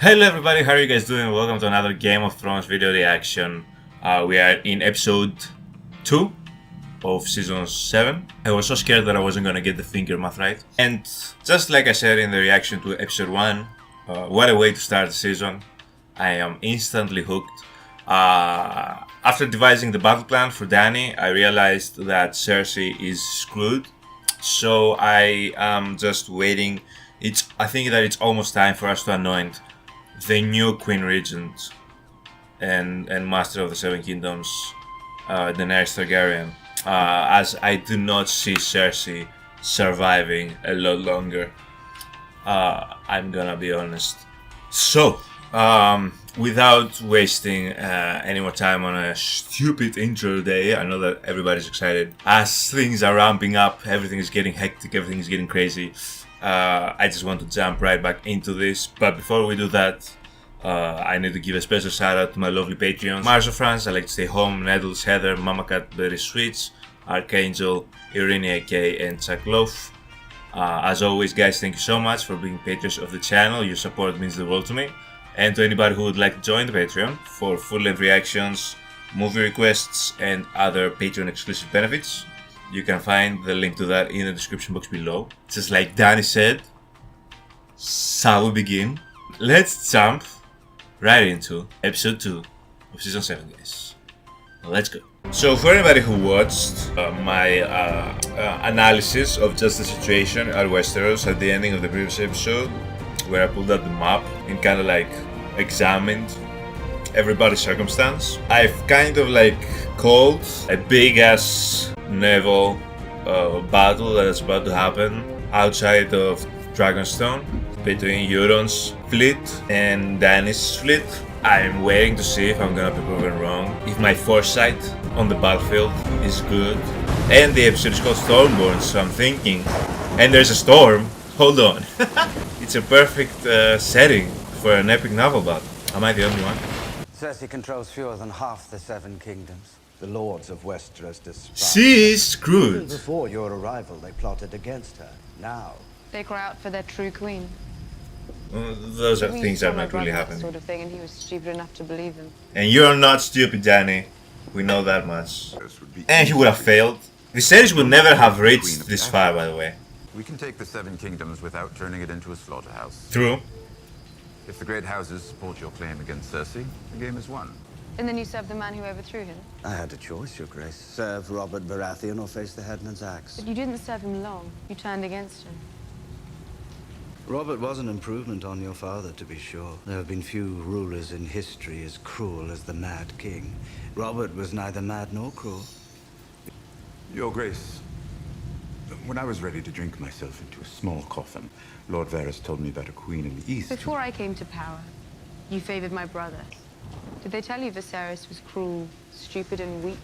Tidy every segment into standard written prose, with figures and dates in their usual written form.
Hello everybody, how are you guys doing? Welcome to another Game of Thrones video reaction. We are in episode 2 of season 7. I was so scared that I wasn't gonna get the finger math right. And just like I said in the reaction to episode 1, what a way to start the season. I am instantly hooked. After devising the battle plan for Dany, I realized that Cersei is screwed. So I am just waiting. I think that it's almost time for us to anoint the new Queen Regent and Master of the Seven Kingdoms, Daenerys Targaryen, as I do not see Cersei surviving a lot longer. I'm gonna be honest. So, without wasting any more time on a stupid intro day, I know that everybody's excited. As things are ramping up, everything is getting hectic, everything is getting crazy. I just want to jump right back into this, but before we do that, I need to give a special shout out to my lovely Patreons. Mars of France, I Like to Stay Home, Nettles, Heather, Mama Cat, Berry Sweets, Archangel, Irene AK, and Chuck Loaf. As always guys, thank you so much for being patrons of the channel. Your support means the world to me. And to anybody who would like to join the Patreon for full-length reactions, movie requests, and other Patreon exclusive benefits, you can find the link to that in the description box below. Just like Dany said, shall we begin? Let's jump right into episode 2 of season 7, guys. Let's go. So for anybody who watched my analysis of just the situation at Westeros at the ending of the previous episode, where I pulled out the map and kind of like examined everybody's circumstance, I've kind of like called a big ass naval battle that's about to happen outside of Dragonstone between Euron's fleet and Dany's fleet. I'm waiting to see if I'm gonna be proven wrong, if my foresight on the battlefield is good. And the episode is called Stormborn, so I'm thinking, and there's a storm, hold on. It's a perfect setting for an epic naval battle. Am I the only one? Cersei controls fewer than half the Seven Kingdoms. The lords of Westeros despise. She is screwed. Even before your arrival, they plotted against her. Now, they cry out for their true queen. Those are things that are not really happening. Sort of thing, and he was stupid enough to believe them. And you're not stupid, Dany. We know that much. And he would have failed. Viserys would never have reached this far, by the way. We can take the Seven Kingdoms without turning it into a slaughterhouse. True. If the great houses support your claim against Cersei, the game is won. And then you served the man who overthrew him. I had a choice, Your Grace. Serve Robert Baratheon or face the headman's axe. But you didn't serve him long. You turned against him. Robert was an improvement on your father, to be sure. There have been few rulers in history as cruel as the Mad King. Robert was neither mad nor cruel. Your Grace, when I was ready to drink myself into a small coffin, Lord Varys told me about a queen in the east. Before I came to power, you favored my brother. Did they tell you Viserys was cruel, stupid, and weak?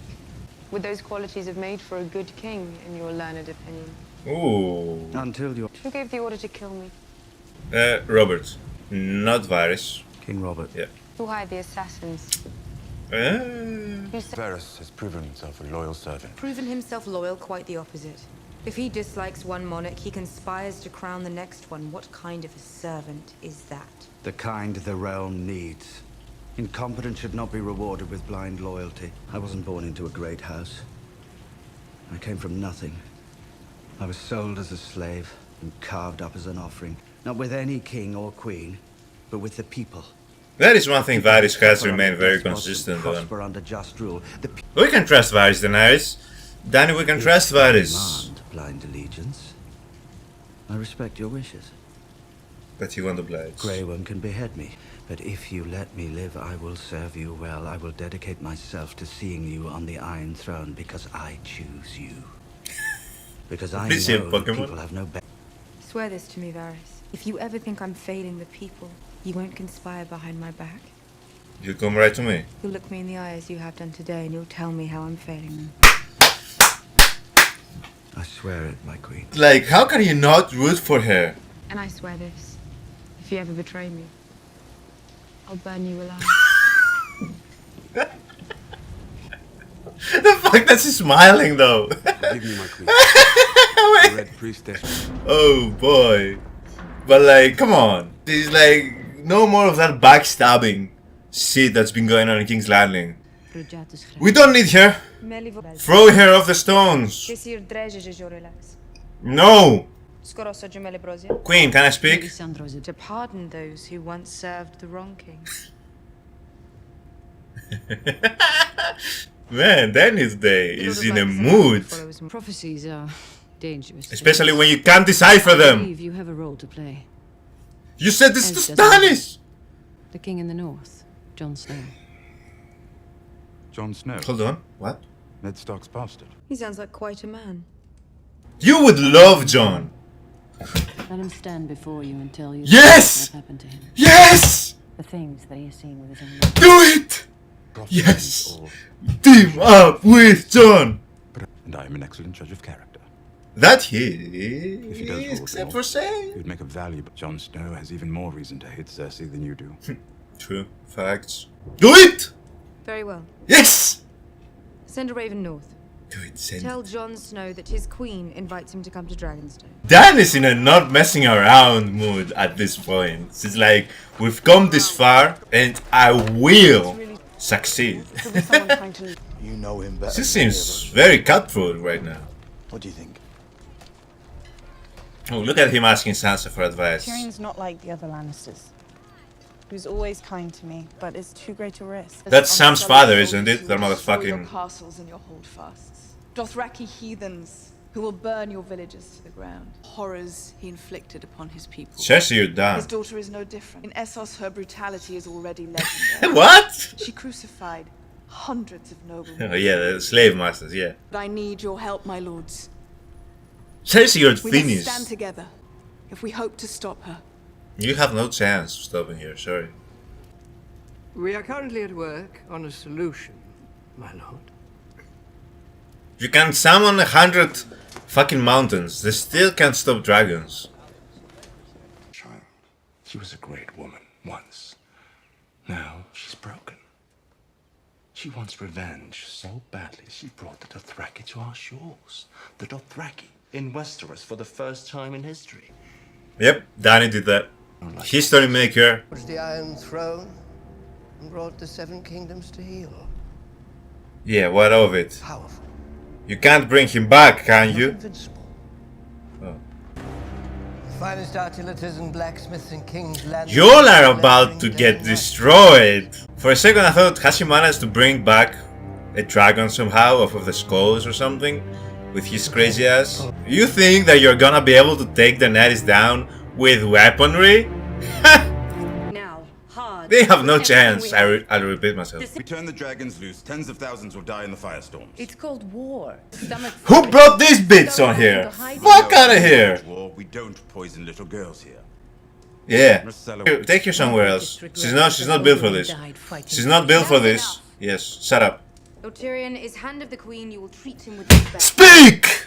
Would those qualities have made for a good king, in your learned opinion? Ooh. Until your... Who gave the order to kill me? Robert. Not Varys. King Robert. Yeah. Who hired the assassins? Who said... Varys has proven himself a loyal servant. Proven himself loyal, quite the opposite. If he dislikes one monarch, he conspires to crown the next one. What kind of a servant is that? The kind the realm needs. Incompetence should not be rewarded with blind loyalty. I wasn't born into a great house. I came from nothing. I was sold as a slave and carved up as an offering. Not with any king or queen, but with the people. That is one thing Varys has remained very consistent on. Prosper under just rule. We can trust Varys, Daenerys. Dany, we can trust Varys. Demand blind allegiance. I respect your wishes. But he won't oblige. Grey Worm can behead me, but if you let me live, I will serve you well. I will dedicate myself to seeing you on the Iron Throne because I choose you. Because I know that people have no... Swear this to me, Varys. If you ever think I'm failing the people, you won't conspire behind my back. You come right to me. You'll look me in the eye as you have done today, and you'll tell me how I'm failing them. I swear it, my queen. Like, how can you not root for her? And I swear this. If you ever betray me, I'll burn you alive. The fact that she's smiling though. Give me my queen. The Red Priestess. Oh boy. But like, come on. She's like no more of that backstabbing shit that's been going on in King's Landing. We don't need her. Throw her off the stones. No. Queen, can I speak? To pardon those who once served the wrong king. Man, Missandei is in a mood. Prophecies are dangerous. Especially when you can't decipher I them. believe you have a role to play. You said this to As does Stannis! The king in the north, Jon Snow. Jon Snow, Hold on, what? Ned Stark's bastard. He sounds like quite a man. You would love Jon! Let him stand before you and tell you Yes! what happened to him. Yes! The things that he has seen with his own eyes. Do it! Yes! Team up with Jon! And I am an excellent judge of character. That he If he does is, rule except the for North, saying. He would make a valuable. Jon Snow has even more reason to hate Cersei than you do. True, facts. Do it! Very well. Yes! Send a raven north. Do it, send Tell it. Jon Snow that his queen invites him to come to Dragonstone. Dan is in a not messing around mood at this point. She's like, we've come this far and I will succeed. You know him better. She than any of seems us. very cutthroat right now. What do you think? Oh, look at him asking Sansa for advice. Tyrion's not like the other Lannisters. He was always kind to me, but it's too great a risk. That's Sam's father, isn't it? That Your motherfucking... castles and your holdfasts. Dothraki heathens who will burn your villages to the ground. Horrors he inflicted upon his people. Cersei, you're His done. daughter is no different. In Essos, her brutality is already legendary. What? She crucified hundreds of noblemen. Oh yeah, the slave masters, yeah. But I need your help, my lords. Cersei, you're We must stand finished. together if we hope to stop her. You have no chance of stopping here, sorry. We are currently at work on a solution, my lord. You can summon 100 fucking mountains. They still can't stop dragons. Child. She was a great woman once. Now she's broken. She wants revenge so badly she brought the Dothraki to our shores. The Dothraki in Westeros for the first time in history. Yep, Dany did that. History maker. Was the Iron Throne and brought the Seven Kingdoms to heel. Yeah, what of it? Powerful. You can't bring him back, can Not you? invincible. Oh. The finest artilators and blacksmiths in King's Landing. You all are about to get destroyed. For a second I thought, has he managed to bring back a dragon somehow off of the skulls or something? With his crazy ass? You think that you're gonna be able to take Daenerys down with weaponry? Now, hard. They have no chance, I'll repeat myself. We turn the dragons loose, tens of thousands will die in the firestorms. It's called war. Stomach Who brought these bits on here? Fuck out of here! War, we don't poison little girls here. Yeah. Marcella- Here, take her somewhere else. She's not built for this. She's not built for this. Yes, shut up. Lord Tyrion is Hand of the Queen. You will treat him with respect. Speak!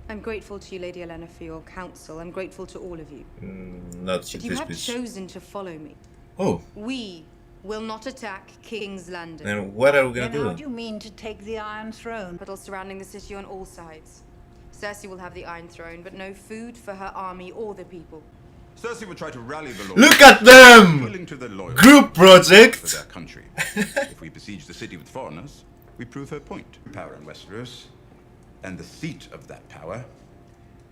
I'm grateful to you, Lady Olenna, for your counsel. I'm grateful to all of you. Not But you this have bitch. chosen to follow me. Oh, We will not attack King's Landing. then what are we gonna Then how do do? you mean to take the Iron Throne? Battles surrounding the city on all sides. Cersei will have the Iron Throne, but no food for her army or the people. Cersei will try to rally the Lord. Look at them! Appealing to their loyalty Group for their project! country. If we besiege the city with foreigners, we prove her point. Power in Westeros, and the seat of that power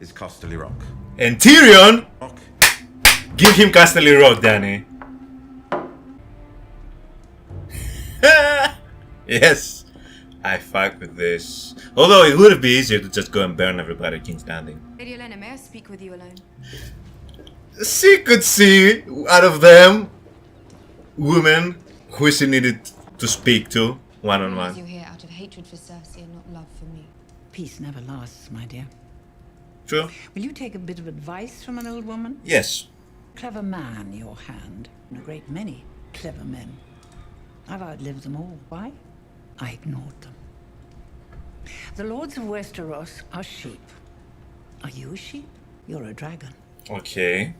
is Casterly Rock. And Tyrion! Rock. Give him Casterly Rock, Danny. Yes, I fuck with this. Although it would be easier to just go and burn everybody at King's Landing. Lady Olenna, may I speak with you alone? She could see out of them women who she needed to speak to one on You one. here out of hatred for Cersei and not love for me. Peace never lasts, my dear. True? Will you take a bit of advice from an old woman? Yes. Clever man, your Hand. And a great many clever men. I've outlived them all. Why? I ignored them. The lords of Westeros are sheep. Are you a sheep? You're a dragon. Okay.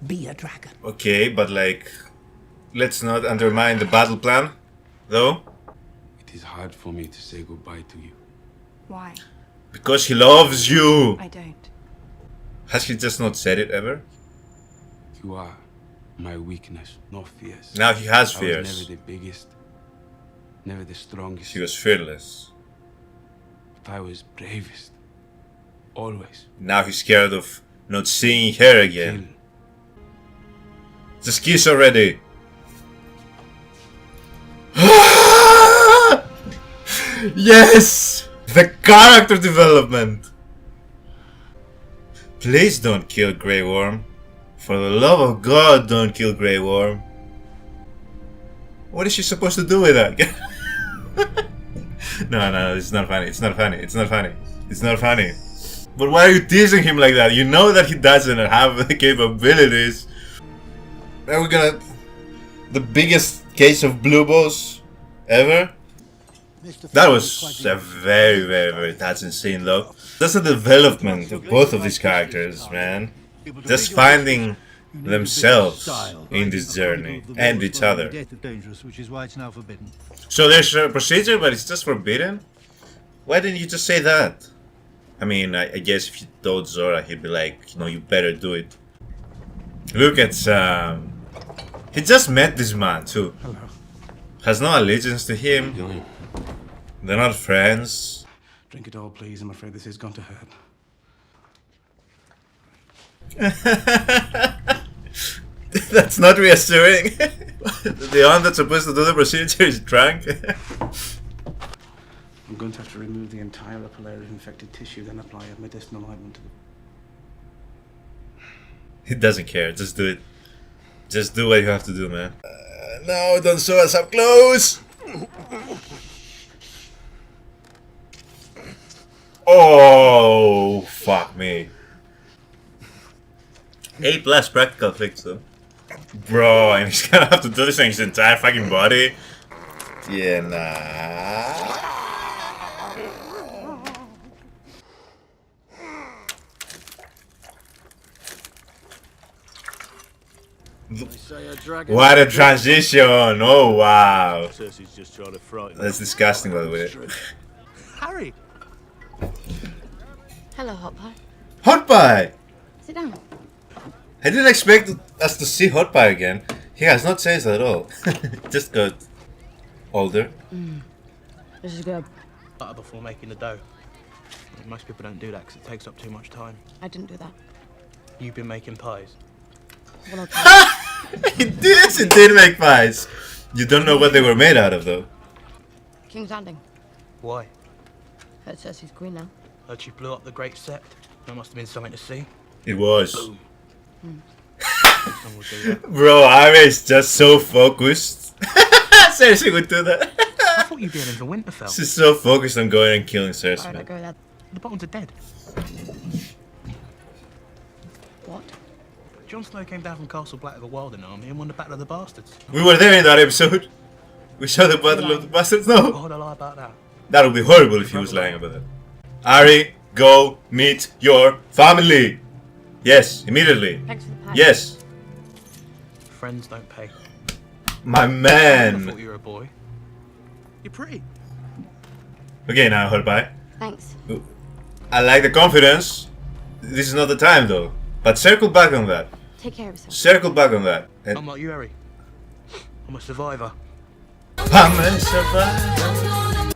Be a dragon. Okay, but like, let's not undermine the battle plan, though. It is hard for me to say goodbye to you. Why? Because he loves you. I don't. Has he just not said it ever? You are My weakness, no fears. Now he has I fears. was never the biggest, never the strongest. He was fearless. But I was bravest. Always. Now he's scared of not seeing her again. Just kiss already. Yes! The character development! Please don't kill Grey Worm. For the love of God, don't kill Grey Worm. What is she supposed to do with that? No, it's not funny. It's not funny. It's not funny. It's not funny. But why are you teasing him like that? You know that he doesn't have the capabilities. Are we gonna... The biggest case of blue balls ever? That was a very touching scene though. That's the development of both of these characters, man. Just finding themselves in this journey and each other. So there's a procedure, but it's just forbidden? Why didn't you just say that? I mean, I guess if you told Jorah, he'd be like, you know, you better do it. Look at Sam. He just met this man too. Hello. Has no allegiance to him. They're not friends. Drink it all, please. I'm afraid this is going to hurt. That's not reassuring. The one that's supposed to do the procedure is drunk. I'm going to have to remove the entire upper layer of infected tissue, then apply a medicinal ointment to the... He doesn't care. Just do it. Just do what you have to do, man. No, don't show us up close. Oh, fuck me. A+ practical effects though. Bro, and he's gonna have to do this on his entire fucking body. Yeah, nah. What a transition! Oh wow. That's disgusting, by the way. Harry! Hello, Hot Pie. Hot Pie! Sit down. I didn't expect us to see Hot Pie again. He has not changed at all. Just got older. This is good. Butter before making the dough. I mean, most people don't do that because it takes up too much time. I didn't do that. You've been making pies. Well, okay. He did make pies. You don't know what they were made out of, though. King's Landing. Why? Heard Cersei's queen now. Heard she blew up the Great Sept. That must have been something to see. It was. Boom. Bro, Arya is just so focused. Cersei would do that. I thought you'd be in the Winterfell. She's so focused on going and killing Cersei. Alright, go there. The Boltons are dead. What? Jon Snow came down from Castle Black with a Wilding army and won the Battle of the Bastards. We were there in that episode. We saw the Battle of the Bastards. No. Why would I lie about that? That would be horrible if he was lying about that. Ari, go meet your family. Yes, immediately. Thanks for the pie. Yes. Friends don't pay. My I man. thought you were a boy. You're pretty. Okay, now, Hot Pie. Thanks. I like the confidence. This is not the time, though. But circle back on that. Take care of yourself. Circle back on that. And I'm like you, Harry. I'm a survivor. I'm a survivor.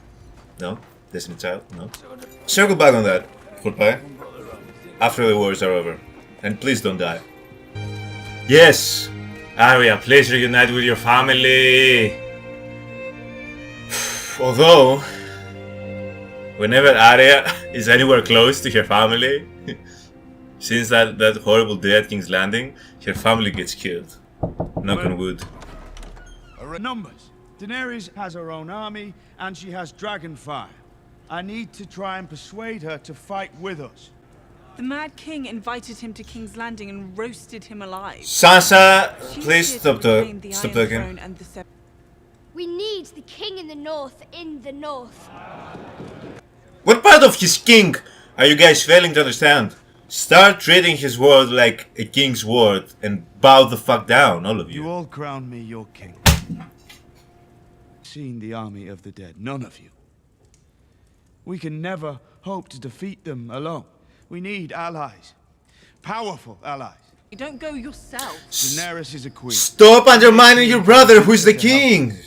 No? Destiny Child? No? Circle back on that, Hot Pie. After the wars are over. And please don't die. Yes! Arya, please reunite with your family. Although, whenever Arya is anywhere close to her family, since that horrible day at King's Landing, her family gets killed. Knock on wood. Numbers. Daenerys has her own army, and she has dragonfire. I need to try and persuade her to fight with us. The Mad King invited him to King's Landing and roasted him alive. Sansa, She please appeared stop to reclaim the Iron talking. Throne and the We need the king in the north in the north. What part of his king are you guys failing to understand? Start treating his word like a king's word and bow the fuck down, all of you. You all crown me your king. Seen the army of the dead, none of you. We can never hope to defeat them alone. We need allies. Powerful allies. You don't go yourself. Daenerys is a queen. Stop undermining your brother, who is the king.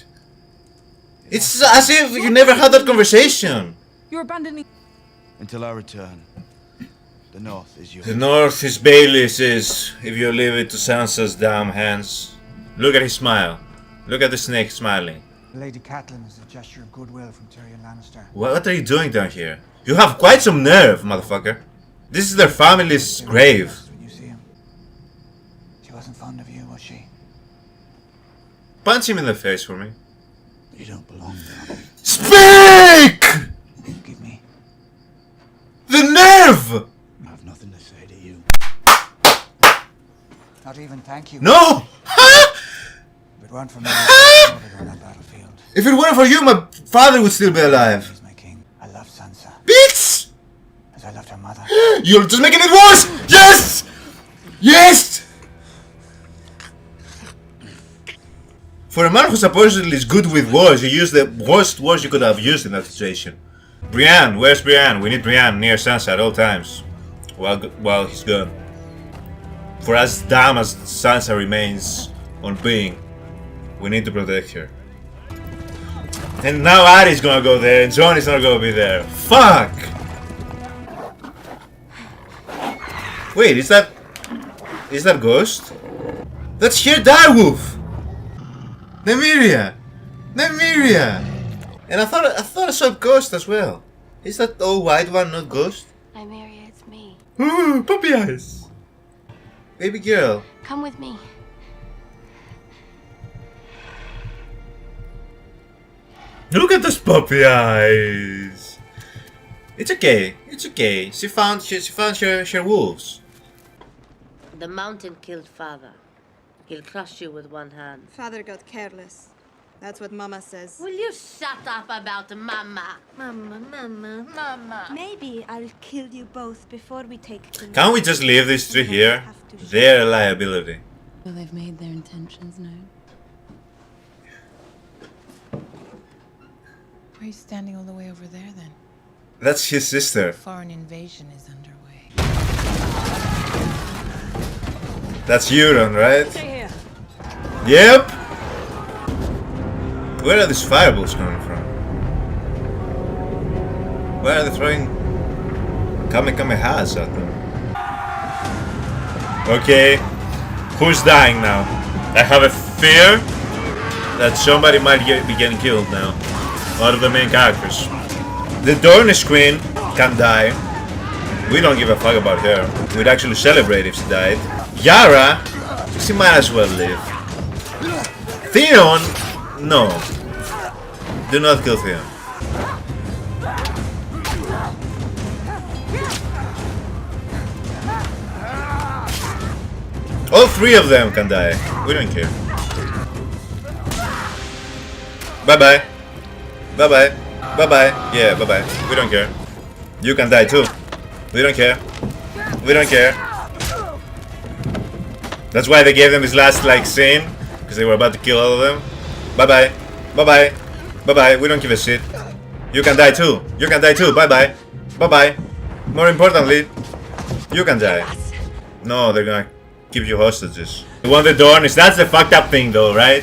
It's as if you never had that conversation. You're abandoning. Until I return, the North is yours. The North is Baelish, if you leave it to Sansa's damn hands. Look at his smile. Look at the snake smiling. Lady Catelyn is a gesture of goodwill from Tyrion Lannister. What are you doing down here? You have quite some nerve, motherfucker. This is their family's grave. When you see him. She wasn't fond of you, was she? Punch him in the face for me. You don't belong there. Speak! Give me. The nerve! I have nothing to say to you. Not even thank you. No! If it weren't for me, I would on that battlefield. If it weren't for you, my father would still be alive. He's my king. I love Sansa. Bitch! As I loved her mother. You're just making it worse! Yes! Yes! For a man who supposedly is good with words, you use the worst words you could have used in that situation. Brienne, where's Brienne? We need Brienne near Sansa at all times. While he's gone. For as damn as Sansa remains on being, we need to protect her. And now Arya's gonna go there, and Jon is not gonna be there. Fuck! Wait, is that Ghost? That's her direwolf! Nymeria! Nymeria! And I thought I saw Ghost as well. Is that all white one not Ghost? Nymeria, it's me. Ooh, puppy eyes! Baby girl. Come with me. Look at those puppy eyes! It's okay, it's okay. She found her wolves. The mountain killed father. He'll crush you with one hand. Father got careless. That's what Mama says. Will you shut up about Mama? Mama. Maybe I'll kill you both before we take King. Can't we just leave these three here? They're a liability. So they've made their intentions known. Why are you standing all the way over there then? That's his sister. Foreign invasion is underway. That's Euron, right? Stay here. Yep! Where are these fireballs coming from? Why are they throwing Kamehamehas at them? Okay, who's dying now? I have a fear that somebody might be getting killed now. Out of the main characters. The Dornish Queen can die. We don't give a fuck about her. We'd actually celebrate if she died. Yara, she might as well live. Theon, no. Do not kill Theon. All three of them can die. We don't care. Bye bye. Bye bye. Bye bye. Yeah, bye bye. We don't care. You can die too. We don't care. We don't care. That's why they gave them this last like scene, because they were about to kill all of them. Bye bye. Bye bye. Bye bye. We don't give a shit. You can die too. You can die too. Bye bye. Bye bye. More importantly, you can die. No, they're gonna keep you hostages. You want the Dornish? That's the fucked up thing though, right?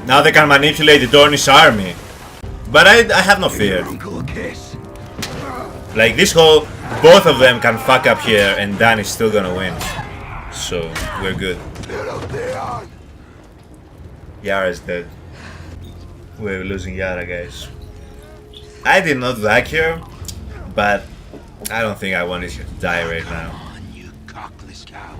Now they can manipulate the Dornish army. But I have no fear. Like this whole, both of them can fuck up here and Dan is still gonna win. So, we're good. Yara's dead. We're losing Yara, guys. I did not like her, but I don't think I wanted her to die right now. You cockless coward.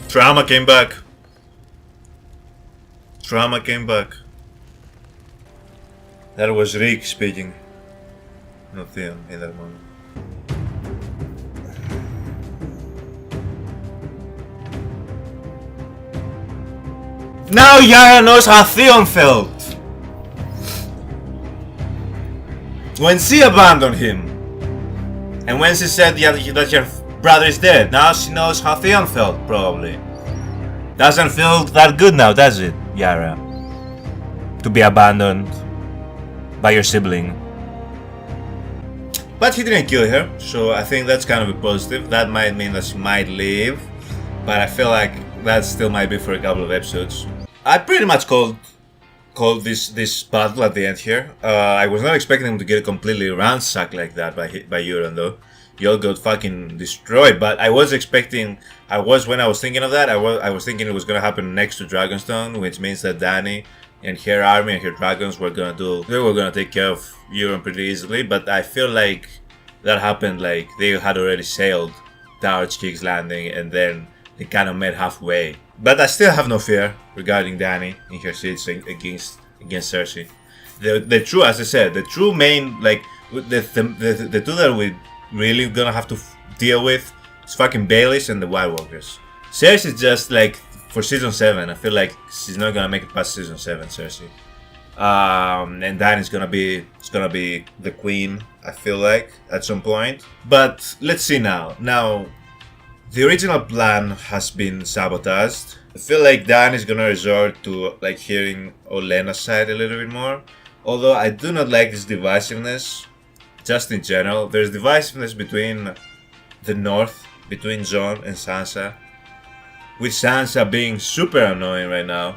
Trauma came back. Trauma came back. That was Rick speaking. Not Theon in that moment. Now Yara knows how Theon felt when she abandoned him, and when she said that her brother is dead. Now she knows how Theon felt, probably. Doesn't feel that good now, does it, Yara? To be abandoned by your sibling. But he didn't kill her, so I think that's kind of a positive. That might mean that she might leave, but I feel like that still might be for a couple of episodes. I pretty much called this battle at the end here. I was not expecting him to get completely ransacked like that by Euron though. Y'all got fucking destroyed, but I was expecting, when I was thinking of that, I was thinking it was gonna happen next to Dragonstone, which means that Dany and her army and her dragons were gonna take care of Euron pretty easily, but I feel like that happened like they had already sailed towards King's Landing and then they kind of met halfway. But I still have no fear regarding Dany in her siege against Cersei. The true, as I said, the true main, like, the two that we really gonna have to deal with is fucking Baelish and the White Walkers. Cersei just like for season 7, I feel like she's not gonna make it past season 7, Cersei. And Dany's gonna be the queen, I feel like, at some point. But let's see now. Now, the original plan has been sabotaged. I feel like Dany's gonna resort to like hearing Olenna's side a little bit more. Although I do not like this divisiveness. Just in general, there's divisiveness between the North, between Jon and Sansa, with Sansa being super annoying right now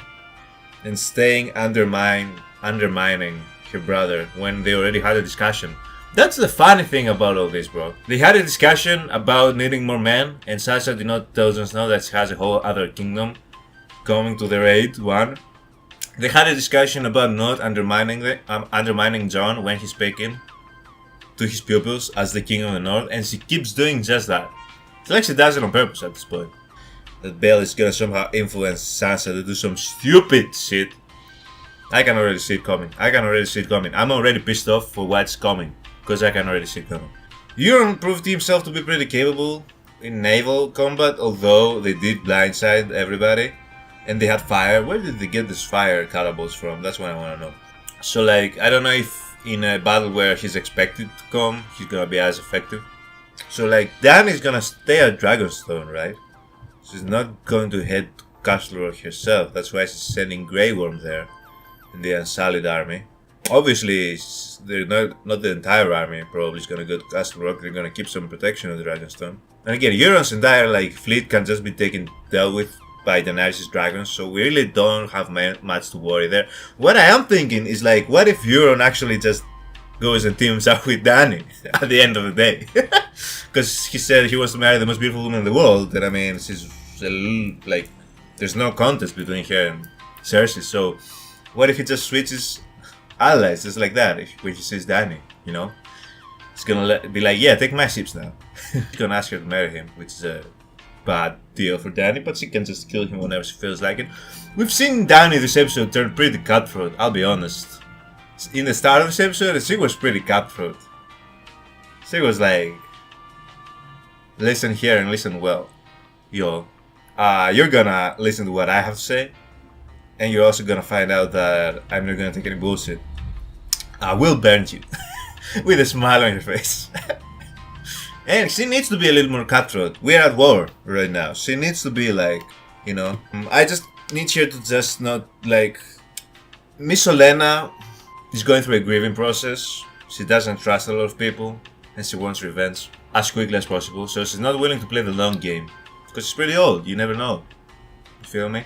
and staying undermining her brother when they already had a discussion. That's the funny thing about all this, bro. They had a discussion about needing more men, and Sansa did not tell Jon Snow that she has a whole other kingdom coming to their aid. One, they had a discussion about not undermining Jon when he's speaking to his pupils as the king of the North, and she keeps doing just that. It's like she does it on purpose at this point. That Bale is gonna somehow influence Sansa to do some stupid shit. I can already see it coming. I'm already pissed off for what's coming, because I can already see it coming. Euron proved himself to be pretty capable in naval combat, although they did blindside everybody. And they had fire. Where did they get this fire catapults from? That's what I want to know. So like, I don't know if in a battle where he's expected to come, he's gonna be as effective. So like, Dany's gonna stay at Dragonstone, right? She's not going to head to Castle Rock herself. That's why she's sending Grey Worm there in the Unsullied army. Obviously, they're not the entire army probably is gonna go to Castle Rock. They're gonna keep some protection of Dragonstone. And again, Euron's entire like fleet can just be dealt with by Daenerys' dragons, so we really don't have much to worry there. What I am thinking is like, what if Euron actually just goes and teams up with Dany at the end of the day? Because he said he wants to marry the most beautiful woman in the world, and I mean, she's like, there's no contest between her and Cersei, so what if he just switches allies just like that when he sees Dany, you know? He's gonna be like, yeah, take my ships now. He's gonna ask her to marry him, which is a bad deal for Dany, but she can just kill him whenever she feels like it. We've seen Dany this episode turn pretty cutthroat, I'll be honest. In the start of this episode, she was pretty cutthroat. She was like, listen here and listen well. Yo, you're gonna listen to what I have to say, and you're also gonna find out that I'm not gonna take any bullshit. I will burn you. With a smile on your face. And she needs to be a little more cutthroat. We're at war right now. She needs to be like, you know. I just need her to just not like. Miss Olenna is going through a grieving process. She doesn't trust a lot of people, and she wants revenge as quickly as possible. So she's not willing to play the long game because she's pretty old. You never know. You feel me?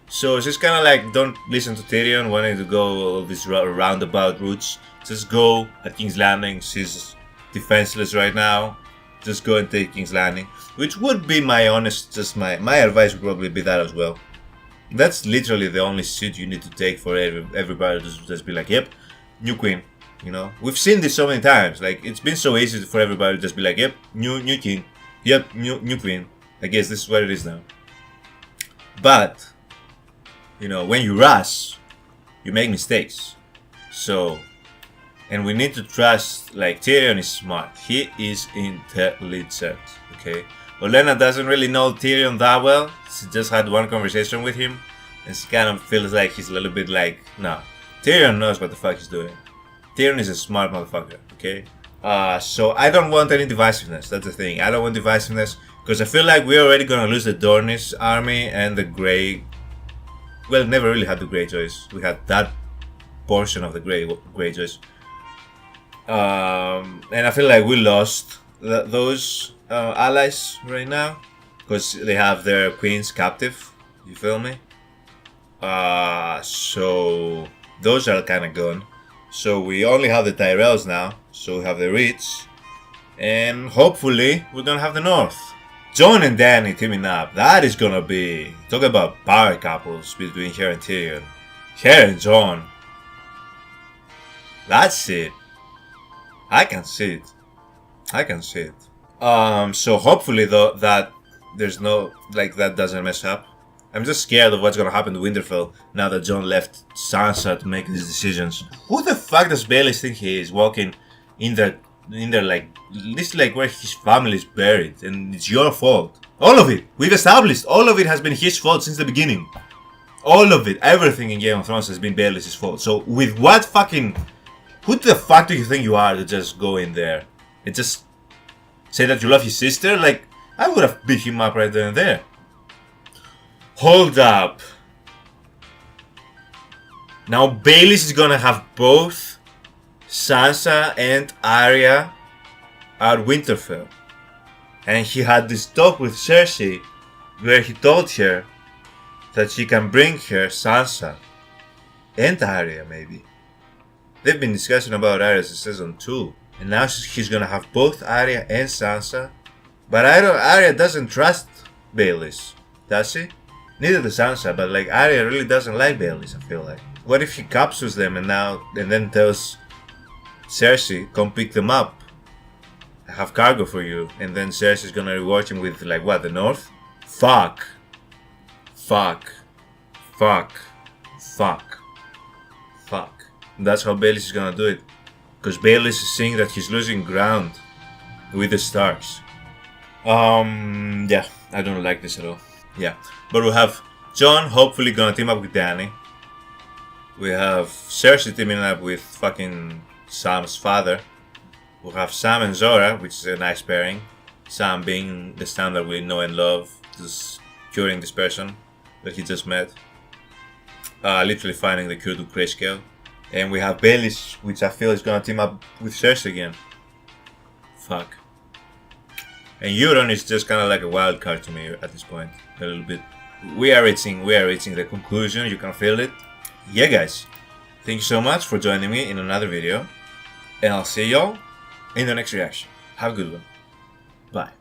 So she's kind of like, don't listen to Tyrion wanting to go all these roundabout routes. Just go at King's Landing. She's defenseless right now. Just go and take King's Landing, which would be my honest, just my advice would probably be that as well. That's literally the only shit you need to take for everybody to just be like, yep, new queen, you know. We've seen this so many times, like it's been so easy for everybody to just be like, yep, new king, yep, new queen. I guess this is what it is now. But, you know, when you rush, you make mistakes. So, and we need to trust, like, Tyrion is smart. He is intelligent, okay? Olenna doesn't really know Tyrion that well. She just had one conversation with him, and she kind of feels like he's a little bit like, nah. Tyrion knows what the fuck he's doing. Tyrion is a smart motherfucker, okay? So I don't want any divisiveness, that's the thing. I don't want divisiveness. Because I feel like we're already gonna lose the Dornish army and the Grey. Well, never really had the Greyjoys. We had that portion of the Greyjoys. And I feel like we lost those allies right now. Because they have their queens captive. You feel me? So those are kind of gone. So we only have the Tyrells now. So we have the Rich. And hopefully we're gonna have the North. Jon and Dany teaming up. That is gonna be... Talk about power couples between her and Tyrion. Her and Jon. That's it. I can see it. I can see it. So hopefully though that there's no... Like that doesn't mess up. I'm just scared of what's gonna happen to Winterfell now that Jon left Sansa to make these decisions. Who the fuck does Baelish think he is walking in there like this is like where his family is buried, and it's your fault. All of it. We've established all of it has been his fault since the beginning. All of it, everything in Game of Thrones has been Baelish's fault. So with what fucking... Who the fuck do you think you are to just go in there and just say that you love his sister? Like, I would have beat him up right there and there. Hold up. Now Baelish is gonna have both Sansa and Arya at Winterfell. And he had this talk with Cersei where he told her that she can bring her Sansa and Arya maybe. They've been discussing about Arya since season 2. And now he's gonna have both Arya and Sansa. But Arya doesn't trust Baelish, does she? Neither does Sansa, but like Arya really doesn't like Baelish, I feel like. What if he captures them and then tells Cersei, come pick them up. I have cargo for you. And then Cersei's gonna reward him with like what, the North? Fuck. Fuck. Fuck. Fuck. Fuck. And that's how Baelish is gonna do it. Because Baelish is seeing that he's losing ground with the Starks. Yeah, I don't like this at all. Yeah. But we have Jon hopefully gonna team up with Dany. We have Cersei teaming up with fucking Sam's father. We have Sam and Jorah, which is a nice pairing. Sam being the Sam that we know and love, just curing this person that he just met. Literally finding the cure to grayscale. And we have Baelish, which I feel is gonna team up with Cersei again. Fuck. And Euron is just kinda like a wild card to me at this point. A little bit. We are reaching the conclusion, you can feel it. Yeah guys, thank you so much for joining me in another video. And I'll see y'all in the next reaction. Have a good one. Bye.